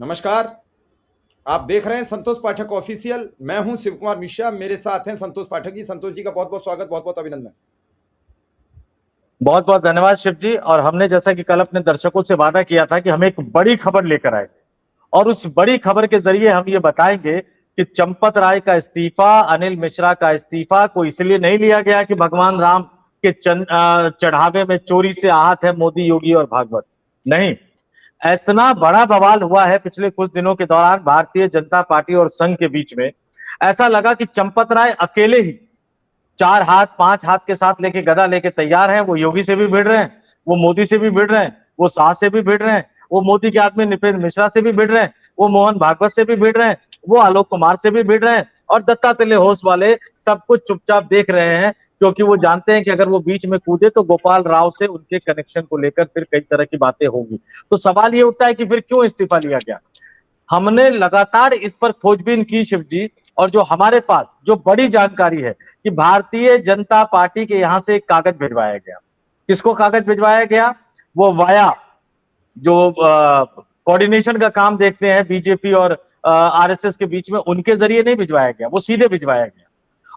नमस्कार। आप देख रहे हैं संतोष पाठक ऑफिशियल। मैं हूं शिव कुमार मिश्रा, मेरे साथ हैं संतोष पाठक जी। संतोष जी का बहुत बहुत स्वागत, बहुत बहुत अभिनंदन। बहुत बहुत धन्यवाद शिव जी। और हमने जैसा कि कल अपने दर्शकों से वादा किया था कि हम एक बड़ी खबर लेकर आए और उस बड़ी खबर के जरिए हम ये बताएंगे कि चंपत राय का इस्तीफा, अनिल मिश्रा का इस्तीफा को इसलिए नहीं लिया गया कि भगवान राम के चढ़ावे में चोरी से आहत है मोदी, योगी और भागवत। नहीं, इतना बड़ा बवाल हुआ है पिछले कुछ दिनों के दौरान भारतीय जनता पार्टी और संघ के बीच में। ऐसा लगा कि चंपत राय अकेले ही 4 हाथ 5 हाथ के साथ लेके गदा लेके तैयार हैं। वो योगी से भी भिड़ रहे हैं, वो मोदी से भी भिड़ रहे हैं, वो शाह से भी भिड़ रहे हैं, वो मोदी के आदमी नृपेंद्र मिश्रा से भी भिड़ रहे हैं, वो मोहन भागवत से भी भिड़ रहे हैं, वो आलोक कुमार से भी भिड़ रहे हैं और दत्तात्रेय होश वाले सब कुछ चुपचाप देख रहे हैं, क्योंकि वो जानते हैं कि अगर वो बीच में कूदे तो गोपाल राव से उनके कनेक्शन को लेकर फिर कई तरह की बातें होंगी। तो सवाल ये उठता है कि फिर क्यों इस्तीफा लिया गया। हमने लगातार इस पर खोजबीन की शिव जी, और जो हमारे पास जो बड़ी जानकारी है कि भारतीय जनता पार्टी के यहां से एक कागज भिजवाया गया। किसको कागज भिजवाया गया? वो वाया जो कोऑर्डिनेशन का काम देखते हैं बीजेपी और आरएसएस के बीच में, उनके जरिए नहीं भिजवाया गया, वो सीधे भिजवाया गया।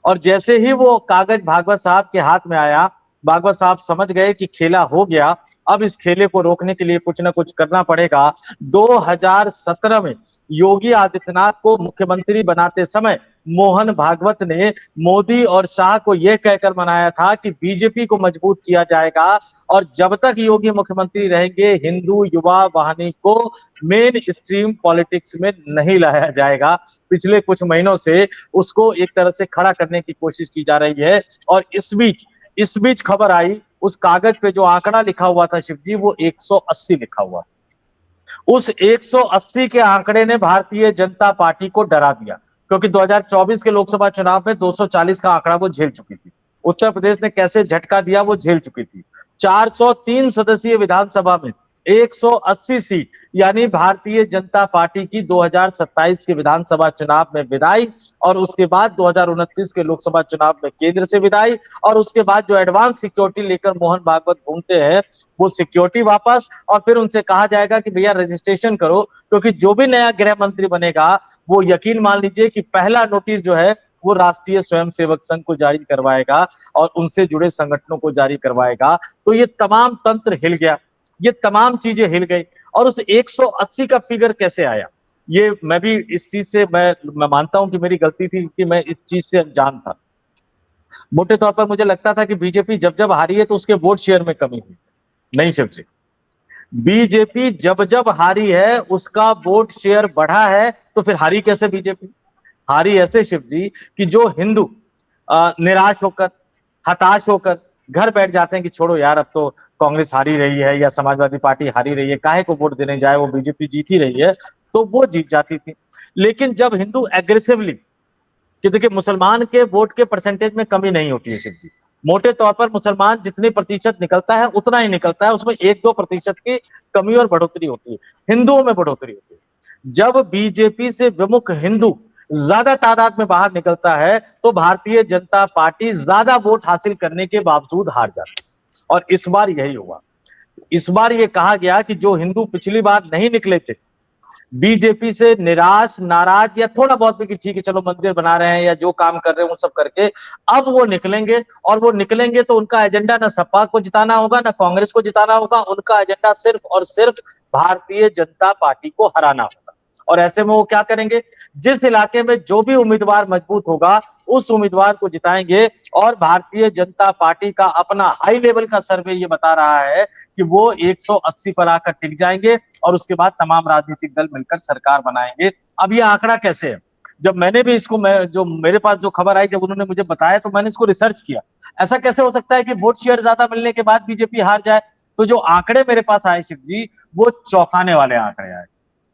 और जैसे ही वो कागज भागवत साहब के हाथ में आया, भागवत साहब समझ गए कि खेला हो गया, अब इस खेले को रोकने के लिए कुछ ना कुछ करना पड़ेगा। 2017 में योगी आदित्यनाथ को मुख्यमंत्री बनाते समय मोहन भागवत ने मोदी और शाह को यह कहकर मनाया था कि बीजेपी को मजबूत किया जाएगा और जब तक योगी मुख्यमंत्री रहेंगे हिंदू युवा वाहिनी को मेन स्ट्रीम पॉलिटिक्स में नहीं लाया जाएगा। पिछले कुछ महीनों से उसको एक तरह से खड़ा करने की कोशिश की जा रही है। और इस बीच खबर आई, उस कागज पे जो आंकड़ा लिखा हुआ था शिव जी, वो 180 लिखा हुआ। उस 180 के आंकड़े ने भारतीय जनता पार्टी को डरा दिया, क्योंकि 2024 के लोकसभा चुनाव में 240 का आंकड़ा वो झेल चुकी थी। उत्तर प्रदेश ने कैसे झटका दिया वो झेल चुकी थी। 403 सदस्यीय विधानसभा में 180 सीट, यानी भारतीय जनता पार्टी की 2027 के विधानसभा चुनाव में विदाई, और उसके बाद 2029 के लोकसभा चुनाव में केंद्र से विदाई, और उसके बाद जो एडवांस सिक्योरिटी लेकर मोहन भागवत घूमते हैं वो सिक्योरिटी वापस, और फिर उनसे कहा जाएगा कि भैया रजिस्ट्रेशन करो, क्योंकि जो भी नया गृह मंत्री बनेगा वो यकीन मान लीजिए कि पहला नोटिस जो है वो राष्ट्रीय स्वयंसेवक संघ को जारी करवाएगा और उनसे जुड़े संगठनों को जारी करवाएगा। तो ये तमाम तंत्र हिल गया, ये तमाम चीजें हिल गई। और उस 180 का फिगर कैसे आया, ये मैं भी इस चीज से मैं मानता हूं कि मेरी गलती थी कि मैं इस चीज से अनजान था। मोटे तौर पर मुझे लगता था कि बीजेपी जब जब हारी है तो उसके वोट शेयर में कमी हुई। नहीं शिव जी, बीजेपी जब जब हारी है उसका वोट शेयर बढ़ा है। तो फिर हारी कैसे बीजेपी? हारी ऐसे शिव जी कि जो हिंदू निराश होकर, हताश होकर घर बैठ जाते हैं कि छोड़ो यार, अब तो कांग्रेस हारी रही है या समाजवादी पार्टी हारी रही है, काहे को वोट देने जाए, वो बीजेपी जीत ही रही है, तो वो जीत जाती थी। लेकिन जब हिंदू एग्रेसिवली, कि देखिए मुसलमान के वोट के परसेंटेज में कमी नहीं होती है शिव जी। मोटे तौर पर मुसलमान जितने प्रतिशत निकलता है उतना ही निकलता है, उसमें 1-2% की कमी और बढ़ोतरी होती है, हिंदुओं में बढ़ोतरी होती है। जब बीजेपी से विमुख हिंदू ज्यादा तादाद में बाहर निकलता है तो भारतीय जनता पार्टी ज्यादा वोट हासिल करने के बावजूद हार जाती है। और इस बार यही हुआ। इस बार ये कहा गया कि जो हिंदू पिछली बार नहीं निकले थे बीजेपी से, निराश नाराज या थोड़ा बहुत भी कि ठीक है चलो मंदिर बना रहे हैं या जो काम कर रहे हैं वो सब करके, अब वो निकलेंगे। और वो निकलेंगे तो उनका एजेंडा ना सपा को जिताना होगा ना कांग्रेस को जिताना होगा, उनका एजेंडा सिर्फ और सिर्फ भारतीय जनता पार्टी को हराना होगा। और ऐसे में वो क्या करेंगे, जिस इलाके में जो भी उम्मीदवार मजबूत होगा उस उम्मीदवार को जिताएंगे। और भारतीय जनता पार्टी का अपना हाई लेवल का सर्वे ये बता रहा है कि वो 180 पर आकर टिक जाएंगे और उसके बाद तमाम राजनीतिक दल मिलकर सरकार बनाएंगे। अब ये आंकड़ा कैसे है? जब मैंने भी इसको, जो मेरे पास जो खबर आई, जब उन्होंने मुझे बताया तो मैंने इसको रिसर्च किया। ऐसा कैसे हो सकता है कि वोट शेयर ज्यादा मिलने के बाद बीजेपी हार जाए? तो जो आंकड़े मेरे पास आए शिव जी, वो चौंकाने वाले आंकड़े आए।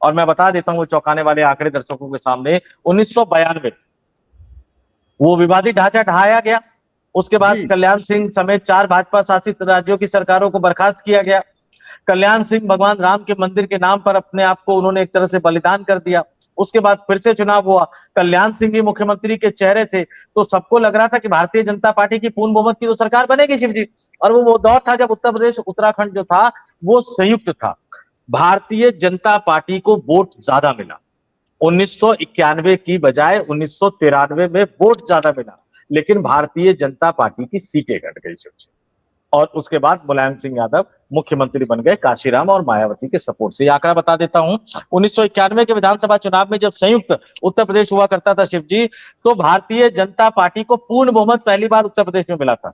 और मैं बता देता हूं वो चौंकाने वाले आंकड़े दर्शकों के सामने। 1992 वो विवादित ढांचा ढहाया गया, उसके बाद जी। कल्याण सिंह समेत 4 भाजपा शासित राज्यों की सरकारों को बर्खास्त किया गया। कल्याण सिंह भगवान राम के मंदिर के नाम पर अपने आप को उन्होंने एक तरह से बलिदान कर दिया। उसके बाद फिर से चुनाव हुआ, कल्याण सिंह ही मुख्यमंत्री के चेहरे थे, तो सबको लग रहा था कि भारतीय जनता पार्टी की पूर्ण बहुमत की तो सरकार बनेगी शिव जी। और वो दौर था जब उत्तर प्रदेश उत्तराखंड जो था वो संयुक्त था। भारतीय जनता पार्टी को वोट ज्यादा मिला। 1991 की बजाय 1993 में वोट ज्यादा मिला, लेकिन भारतीय जनता पार्टी की सीटें घट गई सबसे। और उसके बाद मुलायम सिंह यादव मुख्यमंत्री बन गए काशीराम और मायावती के सपोर्ट से। आंकड़ा बता देता हूं, 1991 के विधानसभा चुनाव में जब संयुक्त उत्तर प्रदेश हुआ करता था शिव जी, तो भारतीय जनता पार्टी को पूर्ण बहुमत पहली बार उत्तर प्रदेश में मिला था।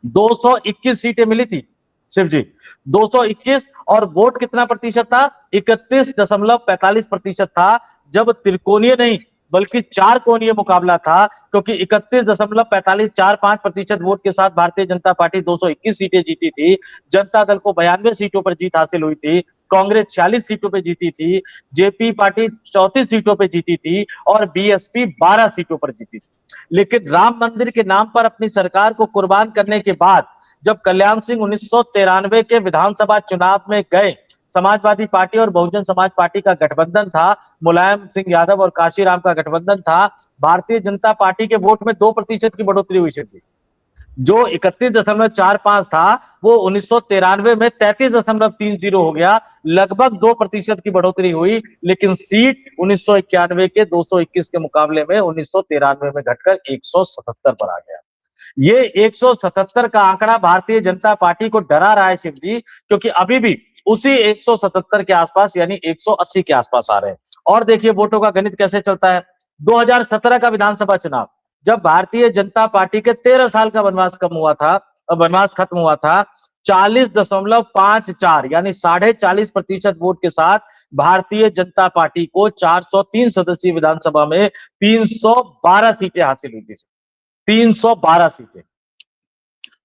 221 सीटें मिली थी शिव जी, 221। और वोट कितना प्रतिशत था? 31.45% था। जब त्रिकोणीय नहीं बल्कि चार कोणीय मुकाबला था, क्योंकि 31.4545% वोट के साथ भारतीय जनता पार्टी 221 सीटें जीती थी। जनता दल को 92 सीटों पर जीत हासिल हुई थी, कांग्रेस 46 सीटों पर जीती थी, जेपी पार्टी 34 सीटों पर जीती थी और बीएसपी 12 सीटों पर जीती थी। लेकिन राम मंदिर के नाम पर अपनी सरकार को कुर्बान करने के बाद जब कल्याण सिंह 1993 के विधानसभा चुनाव में गए, समाजवादी पार्टी और बहुजन समाज पार्टी का गठबंधन था, मुलायम सिंह यादव और काशीराम का गठबंधन था, भारतीय जनता पार्टी के वोट में 2% की बढ़ोतरी हुई शिव जी। जो 31.45 था वो 1993 में 33.30 हो गया, लगभग 2% की बढ़ोतरी हुई। लेकिन सीट 1991 के 221 के मुकाबले में 1993 में घटकर 177 पर आ गया। ये 177 का आंकड़ा भारतीय जनता पार्टी को डरा रहा है शिव जी, क्योंकि अभी भी उसी 177 के आसपास यानी 180 के आसपास आ रहे हैं। और देखिए वोटों का गणित कैसे चलता है। 2017 का विधानसभा चुनाव, जब भारतीय जनता पार्टी के 13 साल का वनवास खत्म हुआ था, 40.54 यानी 40.5% वोट के साथ भारतीय जनता पार्टी को 403 सदस्यीय विधानसभा में 312 सीटें हासिल हुई थी। 312 सीटें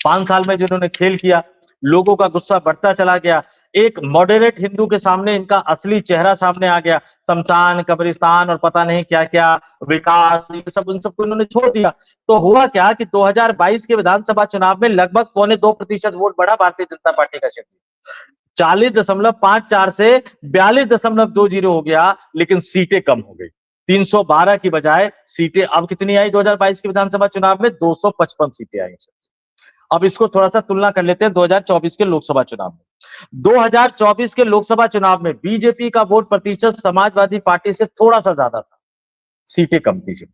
5 साल में जिन्होंने खेल किया, लोगों का गुस्सा बढ़ता चला गया। एक मॉडरेट हिंदू के सामने इनका असली चेहरा सामने आ गया। शमशान, कब्रिस्तान और पता नहीं क्या क्या विकास, ये सब उन सबको इन्होंने छोड़ दिया। तो हुआ क्या कि 2022 के विधानसभा चुनाव में लगभग 2.25% वोट बढ़ा भारतीय जनता पार्टी का क्षेत्र, 40.54 से 42.20 हो गया, लेकिन सीटें कम हो गई। 312 की बजाय सीटें अब कितनी आई 2022 के विधानसभा चुनाव में? 255 सीटें आई। अब इसको थोड़ा सा तुलना कर लेते हैं 2024 के लोकसभा चुनाव में। 2024 के लोकसभा चुनाव में बीजेपी का वोट प्रतिशत समाजवादी पार्टी से थोड़ा सा ज्यादा था, सीटें कम थी।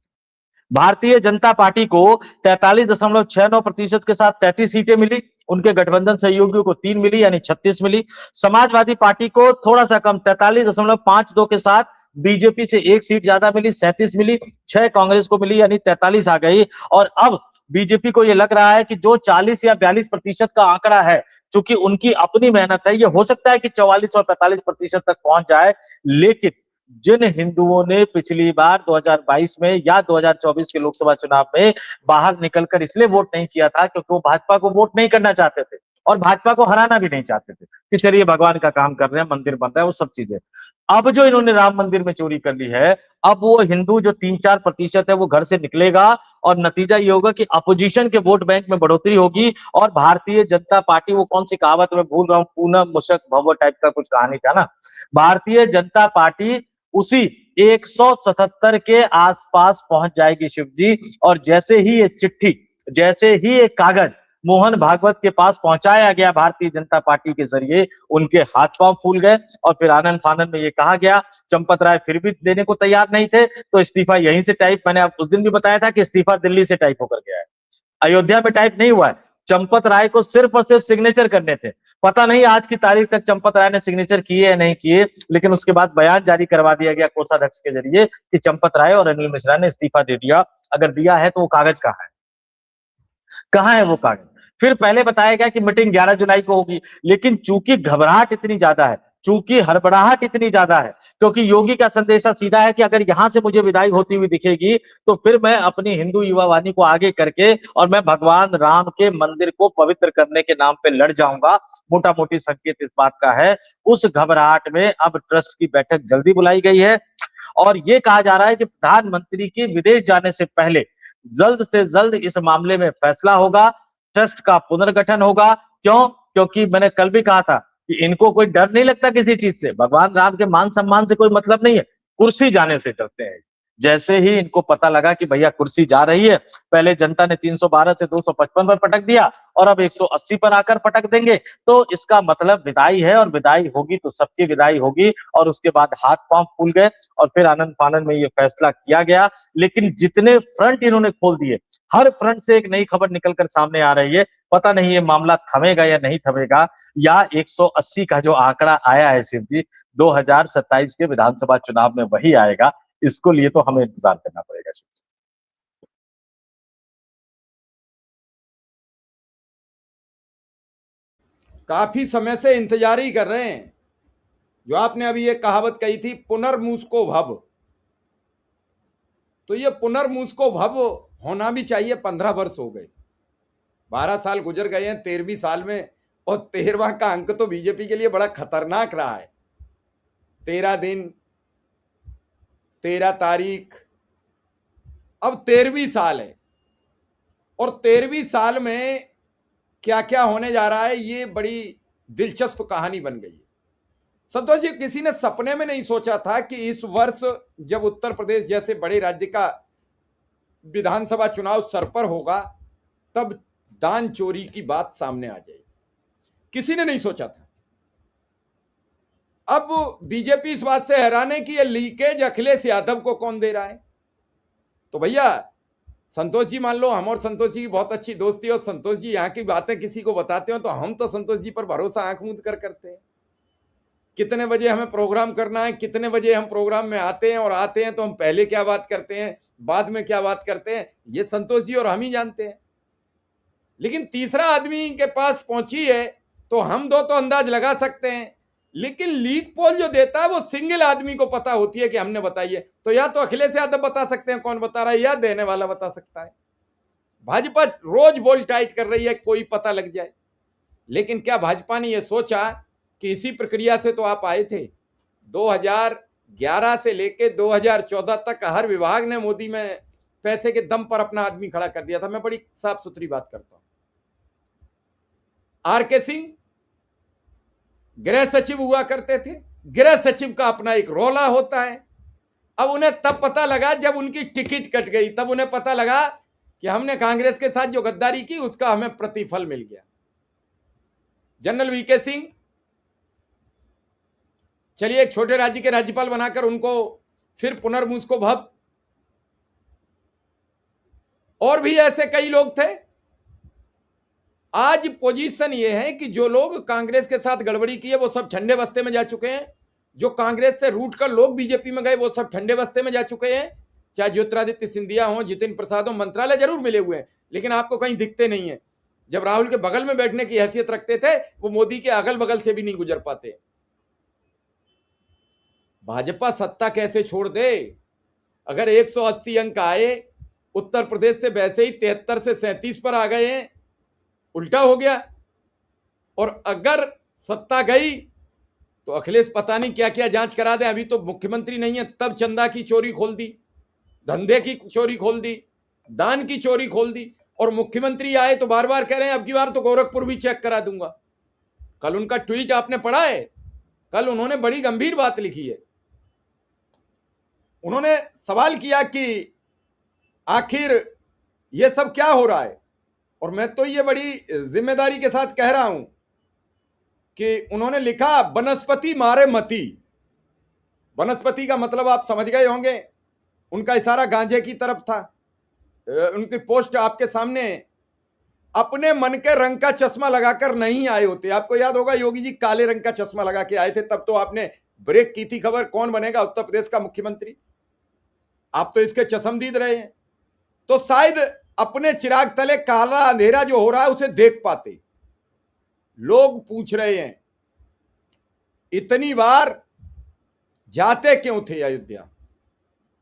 भारतीय जनता पार्टी को 43.69% के साथ 33 सीटें मिली, उनके गठबंधन सहयोगियों को 3 मिली यानी 36 मिली। समाजवादी पार्टी को थोड़ा सा कम 43.52 के साथ बीजेपी से 1 सीट ज्यादा मिली, 37 मिली। 6 कांग्रेस को मिली यानी 43 आ गई। और अब बीजेपी को यह लग रहा है कि जो 40 या 42% का आंकड़ा है, चूंकि उनकी अपनी मेहनत है, यह हो सकता है कि 44 और 45% तक पहुंच जाए। लेकिन जिन हिंदुओं ने पिछली बार 2022 में या 2024 के लोकसभा चुनाव में बाहर निकलकर इसलिए वोट नहीं किया था क्योंकि वो भाजपा को वोट नहीं करना चाहते थे और भाजपा को हराना भी नहीं चाहते थे कि चलिए भगवान का काम कर रहे हैं, मंदिर बन रहा है, वो सब चीजें। अब जो इन्होंने राम मंदिर में चोरी कर ली है, अब वो हिंदू जो 3-4% है वो घर से निकलेगा और नतीजा ये होगा कि अपोजिशन के वोट बैंक में बढ़ोतरी होगी और भारतीय जनता पार्टी, वो कौन सी कहावत में भूल रहा हूं, पूनम मुशक भव टाइप का कुछ कहानी था ना, भारतीय जनता पार्टी उसी 177 के आसपास पहुंच जाएगी शिव जी। और जैसे ही ये चिट्ठी, जैसे ही ये कागज मोहन भागवत के पास पहुंचाया गया भारतीय जनता पार्टी के जरिए, उनके हाथ पांव फूल गए और फिर आनंद फानंद में ये कहा गया, चंपत राय फिर भी देने को तैयार नहीं थे तो इस्तीफा यहीं से टाइप, मैंने उस दिन भी बताया था कि इस्तीफा दिल्ली से टाइप होकर गया है, अयोध्या में टाइप नहीं हुआ है। चंपत राय को सिर्फ और सिर्फ सिग्नेचर करने थे। पता नहीं आज की तारीख तक चंपत राय ने सिग्नेचर किए या नहीं किए, लेकिन उसके बाद बयान जारी करवा दिया गया कोषाध्यक्ष के जरिए कि चंपत राय और अनिल मिश्रा ने इस्तीफा दे दिया। अगर दिया है तो वो कागज कहाँ है, कहाँ है वो कागज? फिर पहले बताया गया कि मीटिंग 11 जुलाई को होगी, लेकिन चूंकि घबराहट इतनी ज्यादा है, चूंकि हड़बड़ाहट इतनी ज्यादा है, क्योंकि योगी का संदेशा सीधा है कि अगर यहां से मुझे विदाई होती हुई दिखेगी तो फिर मैं अपनी हिंदू युवा वाहिनी को आगे करके और मैं भगवान राम के मंदिर को पवित्र करने के नाम पे लड़ जाऊंगा। मोटा मोटी संकेत इस बात का है। उस घबराहट में अब ट्रस्ट की बैठक जल्दी बुलाई गई है और ये कहा जा रहा है कि प्रधानमंत्री के विदेश जाने से पहले जल्द से जल्द इस मामले में फैसला होगा, ट्रस्ट का पुनर्गठन होगा। क्यों? क्योंकि मैंने कल भी कहा था कि इनको कोई डर नहीं लगता किसी चीज से, भगवान राम के मान सम्मान से कोई मतलब नहीं है, कुर्सी जाने से डरते हैं। जैसे ही इनको पता लगा कि भैया कुर्सी जा रही है, पहले जनता ने 312 से 255 पर पटक दिया और अब 180 पर आकर पटक देंगे, तो इसका मतलब विदाई है, और विदाई होगी तो सबकी विदाई होगी। और उसके बाद हाथ पांव फूल गए और फिर आनंद फानंद में ये फैसला किया गया। लेकिन जितने फ्रंट इन्होंने खोल दिए, हर फ्रंट से एक नई खबर निकलकर सामने आ रही है। पता नहीं ये मामला थमेगा या नहीं थमेगा, या 180 का जो आंकड़ा आया है शिव जी, 2027 के विधानसभा चुनाव में वही आएगा। इसको लिए तो हमें इंतजार करना पड़ेगा शिव जी। काफी समय से इंतजार ही कर रहे हैं। जो आपने अभी एक कहावत कही थी, पुनर्मुस्को भव, तो ये पुनर्मुस्को भव होना भी चाहिए। 15 वर्ष हो गए, 12 साल गुजर गए हैं 13वीं साल में, और 13वां का अंक तो बीजेपी के लिए बड़ा खतरनाक रहा है। 13 दिन, 13 तारीख, अब 13वीं साल है, और 13वीं साल में क्या क्या होने जा रहा है, ये बड़ी दिलचस्प कहानी बन गई है। संतोष जी, किसी ने सपने में नहीं सोचा था कि इस वर्ष जब उत्तर प्रदेश जैसे बड़े राज्य का विधानसभा चुनाव सर पर होगा, तब दान चोरी की बात सामने आ जाएगी। किसी ने नहीं सोचा था। अब बीजेपी इस बात से हैरान है कि ये लीकेज अखिलेश यादव को कौन दे रहा है। तो भैया संतोष जी, मान लो हम और संतोष जी की बहुत अच्छी दोस्ती, और संतोष जी यहाँ की बातें किसी को बताते हो तो हम तो संतोष जी पर भरोसा आंख मूंद कर करते हैं। कितने बजे हमें प्रोग्राम करना है, कितने बजे हम प्रोग्राम में आते हैं, और आते हैं तो हम पहले क्या बात करते हैं, बाद में क्या बात करते हैं, ये संतोष जी और हम ही जानते हैं। लेकिन तीसरा आदमी के पास पहुंची है तो हम दो तो अंदाज लगा सकते हैं, लेकिन लीक पोल जो देता है वो सिंगल आदमी को पता होती है कि हमने बताई है। तो या तो अखिलेश यादव बता सकते हैं कौन बता रहा है, या देने वाला बता सकता है। भाजपा रोज वोल टाइट कर रही है, कोई पता लग जाए। लेकिन क्या भाजपा ने यह सोचा कि इसी प्रक्रिया से तो आप आए थे 2011 से लेके 2014 तक, हर विभाग ने मोदी में पैसे के दम पर अपना आदमी खड़ा कर दिया था। मैं बड़ी साफ सुथरी बात करता हूं। आरके सिंह गृह सचिव हुआ करते थे, गृह सचिव का अपना एक रोला होता है। अब उन्हें तब पता लगा जब उनकी टिकट कट गई, तब उन्हें पता लगा कि हमने कांग्रेस के साथ जो गद्दारी की उसका हमें प्रतिफल मिल गया। जनरल वीके सिंह, चलिए एक छोटे राज्य के राज्यपाल बनाकर उनको फिर पुनर्मुस्को भव, और भी ऐसे कई लोग थे। आज पोजीशन ये है कि जो लोग कांग्रेस के साथ गड़बड़ी की है वो सब ठंडे बस्ते में जा चुके हैं। जो कांग्रेस से रूट कर लोग बीजेपी में गए वो सब ठंडे बस्ते में जा चुके हैं। चाहे ज्योतिरादित्य सिंधिया हो, जितिन प्रसाद हो, मंत्रालय जरूर मिले हुए हैं, लेकिन आपको कहीं दिखते नहीं है। जब राहुल के बगल में बैठने की हैसियत रखते थे, वो मोदी के अगल बगल से भी नहीं गुजर पाते। भाजपा सत्ता कैसे छोड़ दे? अगर 180 अंक आए, उत्तर प्रदेश से वैसे ही 73 से 37 पर आ गए हैं, उल्टा हो गया। और अगर सत्ता गई तो अखिलेश पता नहीं क्या क्या जांच करा दे। अभी तो मुख्यमंत्री नहीं है, तब चंदा की चोरी खोल दी, धंधे की चोरी खोल दी, दान की चोरी खोल दी, और मुख्यमंत्री आए तो बार बार कह रहे हैं अब की बार तो गोरखपुर भी चेक करा दूंगा। कल उनका ट्वीट आपने पढ़ा है? कल उन्होंने बड़ी गंभीर बात लिखी है। उन्होंने सवाल किया कि आखिर यह सब क्या हो रहा है, और मैं तो ये बड़ी जिम्मेदारी के साथ कह रहा हूं कि उन्होंने लिखा बनस्पति मारे मती। बनस्पति का मतलब आप समझ गए होंगे, उनका इशारा गांजे की तरफ था। उनकी पोस्ट आपके सामने। अपने मन के रंग का चश्मा लगाकर नहीं आए होते। आपको याद होगा योगी जी काले रंग का चश्मा लगा के आए थे, तब तो आपने ब्रेक की थी खबर कौन बनेगा उत्तर प्रदेश का मुख्यमंत्री। आप तो इसके चश्मदीद रहे हैं, तो शायद अपने चिराग तले काला अंधेरा जो हो रहा है उसे देख पाते। लोग पूछ रहे हैं इतनी बार जाते क्यों थे अयोध्या?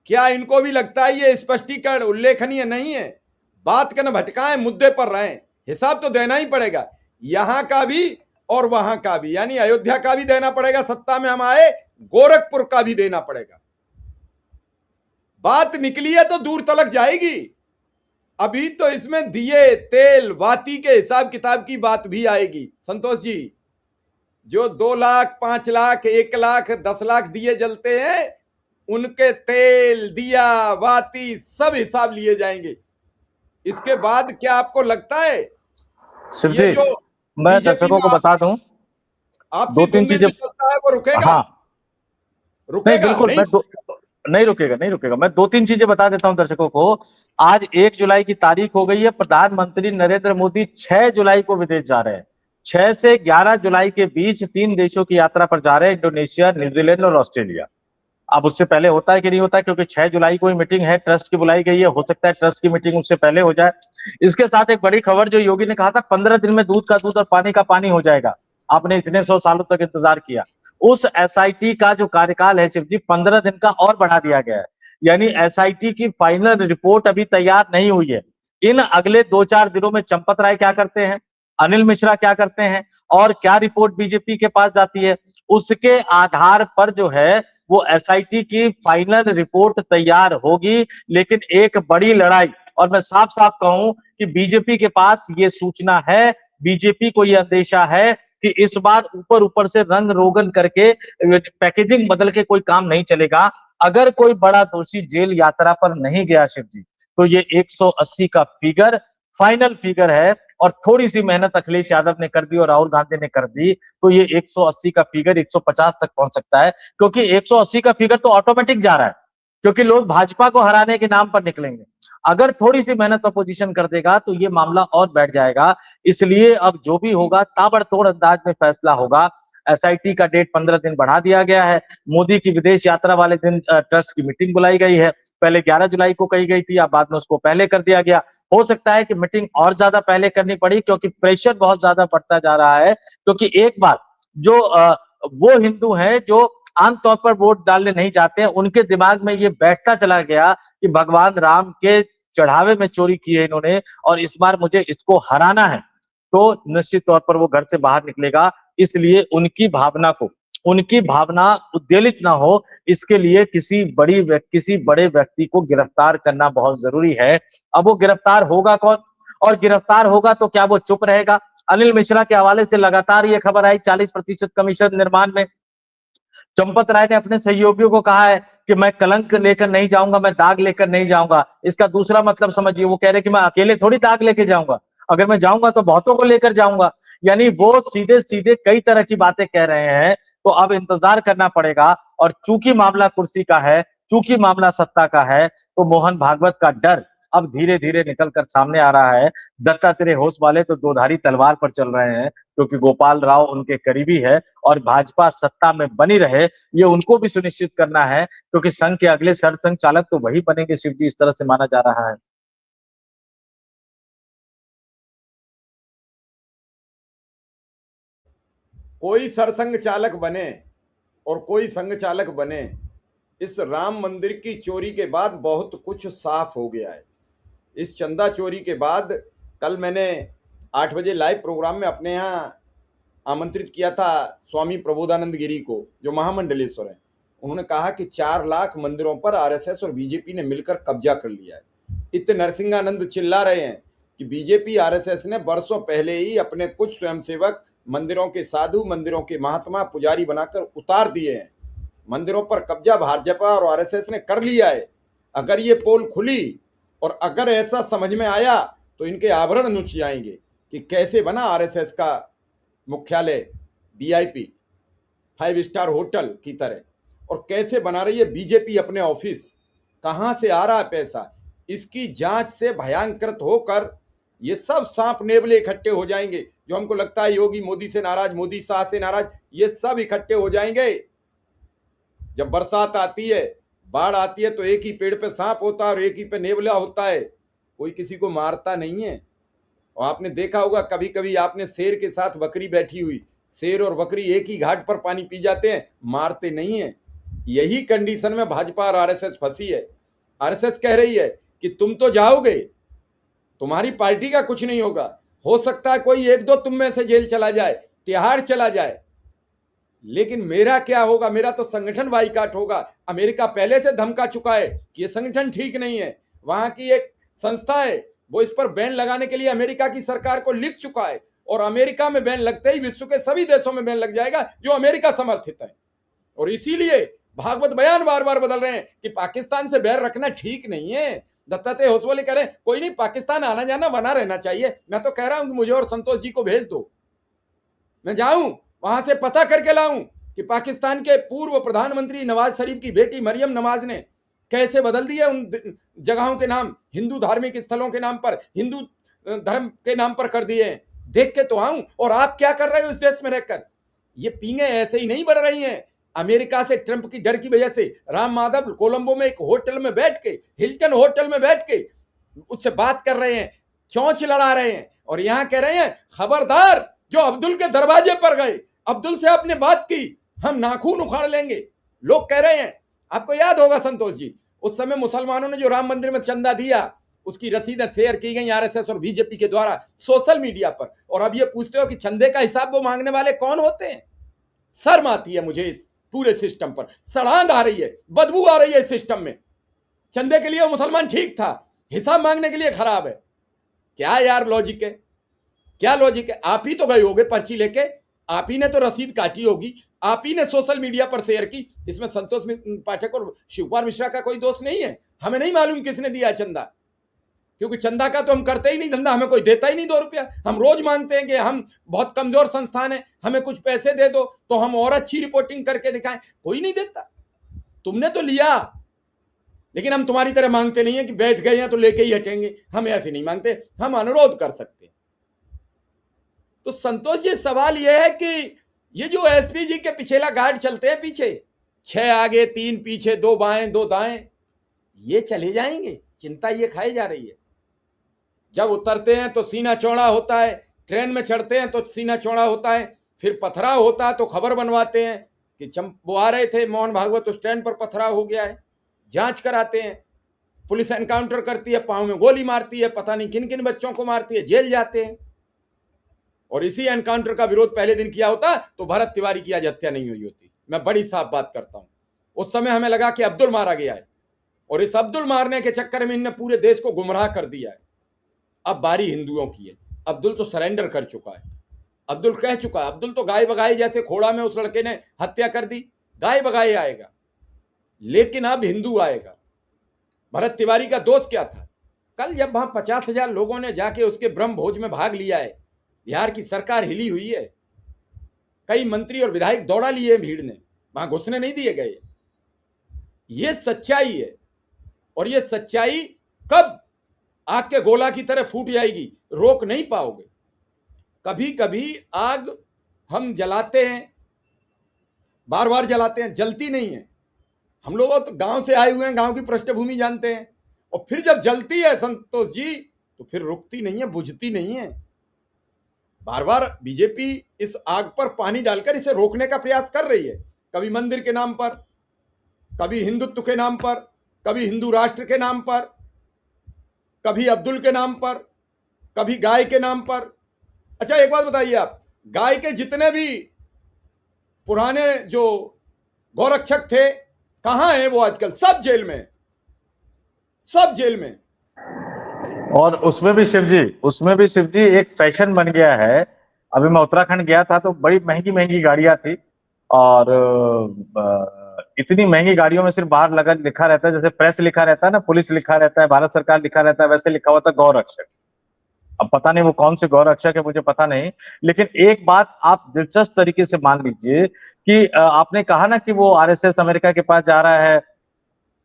क्या इनको भी लगता है ये स्पष्टीकरण उल्लेखनीय नहीं है? बात का न भटकाएं, मुद्दे पर रहें। हिसाब तो देना ही पड़ेगा, यहां का भी और वहां का भी, यानी अयोध्या का भी देना पड़ेगा। सत्ता में हम आए, गोरखपुर का भी देना पड़ेगा। बात निकली है तो दूर तलक जाएगी। अभी तो इसमें दिए तेल बाती के हिसाब किताब की बात भी आएगी। संतोष जी, जो 2 लाख, 5 लाख, 1 लाख, 10 लाख दिए जलते हैं, उनके तेल, दिया, बाती सब हिसाब लिए जाएंगे। इसके बाद क्या आपको लगता है शिव ये जी, जो मैं बीजेपी दर्शकों में को बता दूं, आपसी दो तीन तुलमेल चीजें। जो चलता है वो रुकेगा? हाँ, नहीं रुकेगा बिल्कुल, नहीं? नहीं रुकेगा, नहीं रुकेगा। मैं दो तीन चीजें बता देता हूं दर्शकों को। आज 1 जुलाई की तारीख हो गई है। प्रधानमंत्री नरेंद्र मोदी 6 जुलाई को विदेश जा रहे हैं। 6 से 11 जुलाई के बीच 3 देशों की यात्रा पर जा रहे हैं, इंडोनेशिया, न्यूजीलैंड और ऑस्ट्रेलिया। अब उससे पहले होता है कि नहीं होता है, क्योंकि 6 जुलाई को ही मीटिंग है, ट्रस्ट की बुलाई गई है, हो सकता है ट्रस्ट की मीटिंग उससे पहले हो जाए। इसके साथ एक बड़ी खबर, जो योगी ने कहा था 15 दिन में दूध का दूध और पानी का पानी हो जाएगा, आपने इतने 100 सालों तक इंतजार किया, उस एसआईटी का जो कार्यकाल है शिव जी, 15 दिन का और बढ़ा दिया गया है। यानी एसआईटी की फाइनल रिपोर्ट अभी तैयार नहीं हुई है। इन अगले 2-4 दिनों में चंपत राय क्या करते हैं, अनिल मिश्रा क्या करते हैं, और क्या रिपोर्ट बीजेपी के पास जाती है, उसके आधार पर जो है वो एसआईटी की फाइनल रिपोर्ट तैयार होगी। लेकिन एक बड़ी लड़ाई, और मैं साफ साफ कहूं कि बीजेपी के पास ये सूचना है, बीजेपी को यह अंदेशा है कि इस बार ऊपर ऊपर से रंग रोगन करके, पैकेजिंग बदल के कोई काम नहीं चलेगा। अगर कोई बड़ा दोषी जेल यात्रा पर नहीं गया शिव जी, तो ये 180 का फिगर फाइनल फिगर है। और थोड़ी सी मेहनत अखिलेश यादव ने कर दी और राहुल गांधी ने कर दी, तो ये 180 का फिगर 150 तक पहुंच सकता है। क्योंकि 180 का फिगर तो ऑटोमेटिक जा रहा है, क्योंकि लोग भाजपा को हराने के नाम पर निकलेंगे। अगर थोड़ी सी मेहनत अपोजिशन कर देगा तो ये मामला और बैठ जाएगा। इसलिए अब जो भी होगा ताबड़तोड़ अंदाज में फैसला होगा। एसआईटी का डेट 15 दिन बढ़ा दिया गया है। मोदी की विदेश यात्रा वाले दिन ट्रस्ट की मीटिंग बुलाई गई है। पहले 11 जुलाई को कही गई थी, अब बाद में उसको पहले कर दिया गया। हो सकता है कि मीटिंग और ज्यादा पहले करनी पड़ी, क्योंकि प्रेशर बहुत ज्यादा बढ़ता जा रहा है। क्योंकि एक बार जो वो हिंदू हैं जो आमतौर पर वोट डालने नहीं जाते हैं, उनके दिमाग में ये बैठता चला गया कि भगवान राम के चढ़ावे में चोरी की है इन्होंने, और इस बार मुझे इसको हराना है, तो निश्चित तौर पर वो घर से बाहर निकलेगा। इसलिए उनकी भावना उद्वेलित ना हो, इसके लिए किसी बड़े व्यक्ति को गिरफ्तार करना बहुत जरूरी है। अब वो गिरफ्तार होगा कौन, और गिरफ्तार होगा तो क्या वो चुप रहेगा? अनिल मिश्रा के हवाले से लगातार ये खबर आई, 40% कमीशन निर्माण में। चंपत राय ने अपने सहयोगियों को कहा है कि मैं कलंक लेकर नहीं जाऊंगा, मैं दाग लेकर नहीं जाऊंगा। इसका दूसरा मतलब समझिए, वो कह रहे कि मैं अकेले थोड़ी दाग लेके जाऊंगा, अगर मैं जाऊंगा तो बहुतों को लेकर जाऊंगा। यानी वो सीधे सीधे कई तरह की बातें कह रहे हैं। तो अब इंतजार करना पड़ेगा। और चूंकि मामला कुर्सी का है, चूंकि मामला सत्ता का है, तो मोहन भागवत का डर अब धीरे धीरे निकल कर सामने आ रहा है। दत्तात्रेय होश वाले तो दोधारी तलवार पर चल रहे हैं, क्योंकि गोपाल राव उनके करीबी है, और भाजपा सत्ता में बनी रहे ये उनको भी सुनिश्चित करना है, क्योंकि संघ के अगले सरसंघ चालक तो वही बनेंगे शिव जी, इस तरह से माना जा रहा है। कोई सरसंघ चालक बने और कोई संघ चालक बने, इस राम मंदिर की चोरी के बाद बहुत कुछ साफ हो गया है। इस चंदा चोरी के बाद कल मैंने 8 बजे लाइव प्रोग्राम में अपने यहाँ आमंत्रित किया था स्वामी प्रबोधानंद गिरी को, जो महामंडलेश्वर हैं। उन्होंने कहा कि 4 लाख मंदिरों पर आरएसएस और बीजेपी ने मिलकर कब्जा कर लिया है। इतने नरसिंहानंद चिल्ला रहे हैं कि बीजेपी आरएसएस ने बरसों पहले ही अपने कुछ स्वयंसेवक मंदिरों के साधु, मंदिरों के महात्मा, पुजारी बनाकर उतार दिए हैं। मंदिरों पर कब्जा भाजपा और आरएसएस ने कर लिया है। अगर ये पोल खुली और अगर ऐसा समझ में आया तो इनके आभरण नुच जाएंगे कि कैसे बना आरएसएस का मुख्यालय वीआईपी 5 स्टार होटल की तरह, और कैसे बना रही है बीजेपी अपने ऑफिस, कहां से आ रहा है पैसा। इसकी जांच से भयांकृत होकर ये सब सांप नेबले इकट्ठे हो जाएंगे। जो हमको लगता है योगी मोदी से नाराज, मोदी शाह से नाराज, ये सब इकट्ठे हो जाएंगे। जब बरसात आती है, बाढ़ आती है, तो एक ही पेड़ पे सांप होता है और एक ही पे नेवला होता है, कोई किसी को मारता नहीं है। और आपने देखा होगा कभी कभी आपने शेर के साथ बकरी बैठी हुई, शेर और बकरी एक ही घाट पर पानी पी जाते हैं, मारते नहीं है। यही कंडीशन में भाजपा और आरएसएस फंसी है। आरएसएस कह रही है कि तुम तो जाओगे, तुम्हारी पार्टी का कुछ नहीं होगा, हो सकता है कोई 1-2 तुम में से जेल चला जाए, तिहाड़ चला जाए, लेकिन मेरा क्या होगा, मेरा तो संगठन बाइकाट होगा। अमेरिका पहले से धमका चुका है कि यह संगठन ठीक नहीं है। वहां की एक संस्था है, वो इस पर बैन लगाने के लिए अमेरिका की सरकार को लिख चुका है, और अमेरिका में बैन लगते ही विश्व के सभी देशों में बैन लग जाएगा जो अमेरिका समर्थित है। और इसीलिए भागवत बयान बार बार बदल रहे हैं कि पाकिस्तान से बैर रखना ठीक नहीं है। दत्तात्रेय होसबले कह रहे हैं कोई नहीं, पाकिस्तान आना जाना बना रहना चाहिए। मैं तो कह रहा हूं कि मुझे और संतोष जी को भेज दो, मैं जाऊं वहां से पता करके लाऊं कि पाकिस्तान के पूर्व प्रधानमंत्री नवाज शरीफ की बेटी मरियम नवाज ने कैसे बदल दिए उन जगहों के नाम, हिंदू धार्मिक स्थलों के नाम पर, हिंदू धर्म के नाम पर कर दिए हैं। देख के तो आऊं। और आप क्या कर रहे हो इस देश में रहकर? ये पींगे ऐसे ही नहीं बढ़ रही हैं। अमेरिका से ट्रंप की डर की वजह से राम माधव कोलंबो में एक होटल में बैठ के, हिल्टन होटल में बैठ के उससे बात कर रहे हैं, चौंच लड़ा रहे हैं, और यहां कह रहे हैं खबरदार जो अब्दुल के दरवाजे पर गए, अब्दुल से आपने बात की, हम नाखून उखाड़ लेंगे। लोग कह रहे हैं, आपको याद होगा संतोष जी, उस समय मुसलमानों ने जो राम मंदिर में चंदा दिया उसकी रसीदें शेयर की गई आरएसएस और बीजेपी के द्वारा सोशल मीडिया पर, और अब ये पूछते हो कि चंदे का हिसाब वो मांगने वाले कौन होते हैं? शर्म आती है मुझे इस पूरे सिस्टम पर, सड़ांध आ रही है, बदबू आ रही है इस सिस्टम में। चंदे के लिए वो मुसलमान ठीक था, हिसाब मांगने के लिए खराब है। क्या यार लॉजिक है, क्या लॉजिक है? आप ही तो गए होगे पर्ची लेके, आप ही ने तो रसीद काटी होगी, आप ही ने सोशल मीडिया पर शेयर की। इसमें संतोष पाठक और शिवकुमार मिश्रा का कोई दोष नहीं है। हमें नहीं मालूम किसने दिया चंदा, क्योंकि चंदा का तो हम करते ही नहीं धंधा, हमें कोई देता ही नहीं 2 रुपया। हम रोज मानते हैं कि हम बहुत कमजोर संस्थान है, हमें कुछ पैसे दे दो तो हम और अच्छी रिपोर्टिंग करके दिखाएं। कोई नहीं देता, तुमने तो लिया, लेकिन हम तुम्हारी तरह मांगते नहीं है कि बैठ गए हैं तो लेके ही हटेंगे। हम ऐसे नहीं मांगते, हम अनुरोध कर सकते हैं। तो संतोष जी सवाल यह है कि ये जो एसपी जी के पिछेला गार्ड चलते हैं, पीछे 6 आगे 3 पीछे, 2 बाएं 2 दाएं, ये चले जाएंगे, चिंता ये खाई जा रही है। जब उतरते हैं तो सीना चौड़ा होता है, ट्रेन में चढ़ते हैं तो सीना चौड़ा होता है, फिर पथराव होता है तो खबर बनवाते हैं कि वो आ रहे थे मोहन भागवत, उस ट्रेन पर पथराव हो गया है, जांच कराते हैं, पुलिस एनकाउंटर करती है, पांव में गोली मारती है, पता नहीं किन किन बच्चों को मारती है, जेल जाते हैं। और इसी एनकाउंटर का विरोध पहले दिन किया होता तो भरत तिवारी की आज हत्या नहीं हुई होती। मैं बड़ी साफ बात करता हूं। उस समय हमें लगा कि अब्दुल मारा गया है, और इस अब्दुल मारने के चक्कर में इन्होंने पूरे देश को गुमराह कर दिया है। अब बारी हिंदुओं की है। अब्दुल तो सरेंडर कर चुका है, अब्दुल कह चुका है, अब्दुल तो गाय बगाई जैसे खोड़ा में उस लड़के ने हत्या कर दी, गाय बगाई आएगा, लेकिन अब हिंदू आएगा। भरत तिवारी का दोष क्या था? कल जब वहां 50,000 लोगों ने जाके उसके ब्रह्म भोज में भाग लिया है, बिहार की सरकार हिली हुई है, कई मंत्री और विधायक दौड़ा लिए भीड़ ने, वहां घुसने नहीं दिए गए। ये सच्चाई है, और ये सच्चाई कब आग के गोला की तरह फूट जाएगी, रोक नहीं पाओगे। कभी कभी आग हम जलाते हैं, बार बार जलाते हैं, जलती नहीं है। हम लोग तो गांव से आए हुए हैं, गांव की पृष्ठभूमि जानते हैं, और फिर जब जलती है संतोष जी तो फिर रुकती नहीं है, बुझती नहीं है। बार बार बीजेपी इस आग पर पानी डालकर इसे रोकने का प्रयास कर रही है, कभी मंदिर के नाम पर, कभी हिंदुत्व के नाम पर, कभी हिंदू राष्ट्र के नाम पर, कभी अब्दुल के नाम पर, कभी गाय के नाम पर। अच्छा एक बात बताइए आप, गाय के जितने भी पुराने जो गौरक्षक थे कहां हैं वो आजकल? सब जेल में, सब जेल में। और उसमें भी शिव जी एक फैशन बन गया है। अभी मैं उत्तराखंड गया था तो बड़ी महंगी महंगी गाड़ियां थी, और इतनी महंगी गाड़ियों में सिर्फ बाहर लगा लिखा रहता है, जैसे प्रेस लिखा रहता है ना, पुलिस लिखा रहता है, भारत सरकार लिखा रहता है, वैसे लिखा हुआ था गौरक्षक। अब पता नहीं वो कौन से गौरक्षक है, मुझे पता नहीं। लेकिन एक बात आप दिलचस्प तरीके से मान लीजिए कि आपने कहा ना कि वो आरएसएस अमेरिका के पास जा रहा है।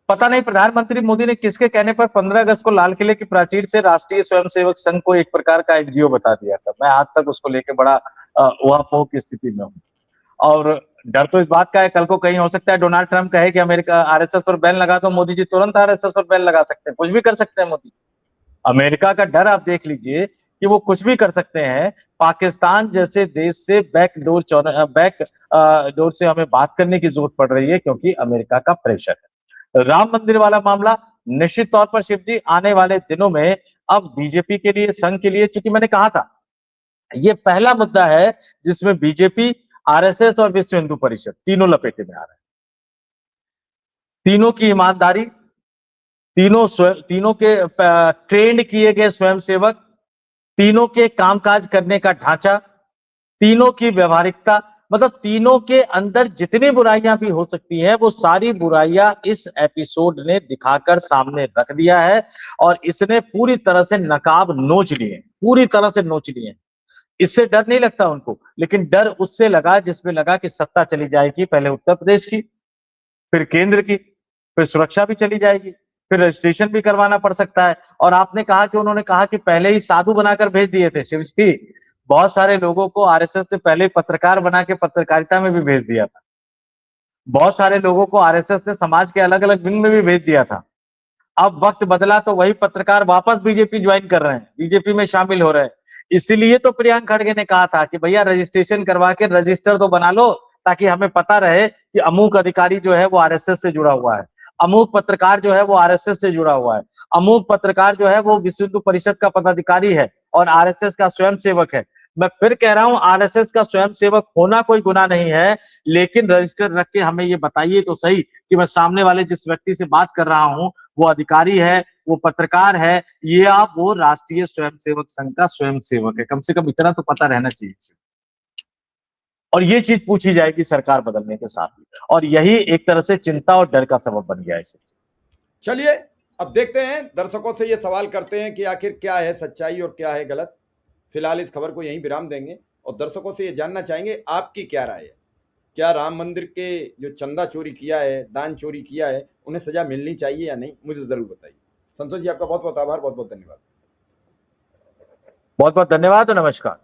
पता नहीं प्रधानमंत्री मोदी ने किसके कहने पर 15 अगस्त को लाल किले की प्राचीर से राष्ट्रीय स्वयंसेवक संघ को एक प्रकार का एनजीओ बता दिया था। मैं आज तक उसको लेकर बड़ा उहापोह की स्थिति में हूं। और डर तो इस बात का है, कल को कहीं हो सकता है डोनाल्ड ट्रंप कहे कि अमेरिका आरएसएस पर बैन लगा दो, मोदी जी तुरंत आरएसएस पर बैन लगा सकते हैं, कुछ भी कर सकते हैं मोदी। अमेरिका का डर आप देख लीजिए कि वो कुछ भी कर सकते हैं। पाकिस्तान जैसे देश से बैकडोर से हमें बात करने की जरूरत पड़ रही है, क्योंकि अमेरिका का प्रेशर है। राम मंदिर वाला मामला निश्चित तौर पर शिव जी आने वाले दिनों में अब बीजेपी के लिए, संघ के लिए, चूंकि मैंने कहा था ये पहला मुद्दा है जिसमें बीजेपी, आरएसएस और विश्व हिंदू परिषद तीनों लपेटे में आ रहे हैं। तीनों की ईमानदारी, तीनों के ट्रेंड किए गए स्वयंसेवक, तीनों के कामकाज करने का ढांचा, तीनों की व्यवहारिकता, मतलब तीनों के अंदर जितनी बुराइयां भी हो सकती हैं वो सारी बुराइयां इस एपिसोड ने दिखाकर सामने रख दिया है। और इसने पूरी तरह से नकाब नोच लिए, पूरी तरह से नोच लिए। इससे डर नहीं लगता उनको, लेकिन डर उससे लगा जिसमें लगा कि सत्ता चली जाएगी, पहले उत्तर प्रदेश की, फिर केंद्र की, फिर सुरक्षा भी चली जाएगी, फिर रजिस्ट्रेशन भी करवाना पड़ सकता है। और आपने कहा कि उन्होंने कहा कि पहले ही साधु बनाकर भेज दिए थे। शिव जी, बहुत सारे लोगों को आरएसएस ने पहले पत्रकार बना के पत्रकारिता में भी भेज दिया था। बहुत सारे लोगों को आरएसएस ने समाज के अलग अलग विंग में भी भेज दिया था। अब वक्त बदला तो वही पत्रकार वापस बीजेपी ज्वाइन कर रहे हैं, बीजेपी में शामिल हो रहे हैं। इसीलिए तो प्रियंक खड़गे ने कहा था कि भैया रजिस्ट्रेशन करवा के रजिस्टर तो बना लो, ताकि हमें पता रहे कि अमुक अधिकारी जो है वो आरएसएस से जुड़ा हुआ है, अमुक पत्रकार जो है वो आरएसएस से जुड़ा हुआ है, अमुक पत्रकार जो है वो विश्व हिंदू परिषद का पदाधिकारी है और आरएसएस का स्वयं सेवक है। मैं फिर कह रहा हूं, आरएसएस का स्वयं सेवक होना कोई गुनाह नहीं है, लेकिन रजिस्टर रख के हमें ये बताइए तो सही कि मैं सामने वाले जिस व्यक्ति से बात कर रहा हूं वो अधिकारी है, वो पत्रकार है, या वो राष्ट्रीय स्वयंसेवक संघ का स्वयं सेवक है। कम से कम इतना तो पता रहना चाहिए। और ये चीज पूछी जाएगी सरकार बदलने के साथ ही, और यही एक तरह से चिंता और डर का सबब बन गया है। चलिए अब देखते हैं, दर्शकों से ये सवाल करते हैं कि आखिर क्या है सच्चाई और क्या है गलत। फिलहाल इस खबर को यहीं विराम देंगे और दर्शकों से ये जानना चाहेंगे आपकी क्या राय है। क्या राम मंदिर के जो चंदा चोरी किया है, दान चोरी किया है, उन्हें सजा मिलनी चाहिए या नहीं, मुझे जरूर बताइए। संतोष जी, आपका बहुत बहुत आभार, बहुत बहुत धन्यवाद। बहुत बहुत धन्यवाद और नमस्कार।